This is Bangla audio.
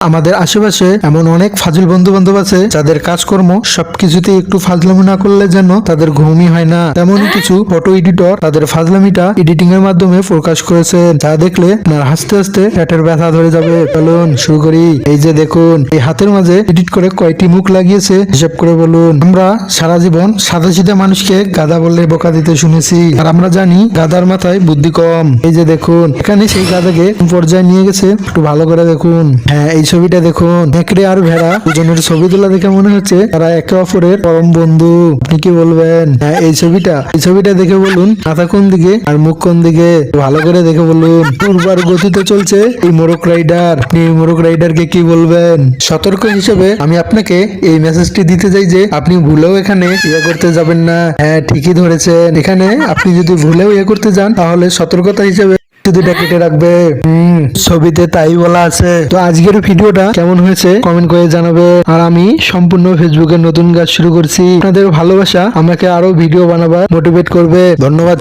আমাদের আশেপাশে এমন অনেক ফাজিল বন্ধু বান্ধব আছে যাদের কাজকর্ম সবকিছুতে একটু ফাজলামি না করলে যেন তাদের ঘুমই হয় না। তেমনই কিছু ফটো এডিটর তাদের ফাজলামিটা এডিটিং এর মাধ্যমে প্রকাশ করেছেন, যা দেখলে আপনার হাসতে হাসতে পেটের ব্যথা ধরে যাবে। চলুন শুরু করি। এই যে দেখুন, এই হাতের মাঝে এডিট করে কয়টি মুখ লাগিয়েছে হিসাব করে বলুন। আমরা সারা জীবন সাদা সিধা মানুষকে গাধা বললে বোকা দিতে শুনেছি, আর আমরা জানি গাধার মাথায় বুদ্ধি কম। এই যে দেখুন, এখানে সেই গাধাকে কোন পর্যায়ে নিয়ে গেছে একটু ভালো করে দেখুন। হ্যাঁ, এই ছবিটা দেখুন, নেকড়ে আর ভেড়া দুজনের ছবি তোলা দেখে মনে হচ্ছে তারা একে অপরের পরম বন্ধু। আপনি কি বলবেন? হ্যাঁ, এই ছবিটা দেখে বলুন মাথা কোন দিকে আর মুখ কোন দিকে, ভালো করে দেখে বলুন। দুর্বার গতিতে চলছে এই মোরগ রাইডার। আপনি এই মোরগ রাইডারকে কি বলবেন? সতর্ক হিসেবে আমি আপনাকে এই মেসেজটি দিতে চাই যে আপনি ভুলেও এখানে ইয়ে করতে যাবেন না। হ্যাঁ, ঠিকই ধরেছেন, এখানে আপনি যদি ভুলেও ইয়ে করতে যান তাহলে সতর্কতা হিসেবে দুটা কেটে রাখবে। ছবিতে তাই বলা আছে। তো আজকের ভিডিওটা কেমন হয়েছে কমেন্ট করে জানাবে। আর আমি সম্পূর্ণ ফেসবুকে নতুন কাজ শুরু করছি, আপনাদের ভালোবাসা আমাকে আরো ভিডিও বানাবার মোটিভেট করবে। ধন্যবাদ।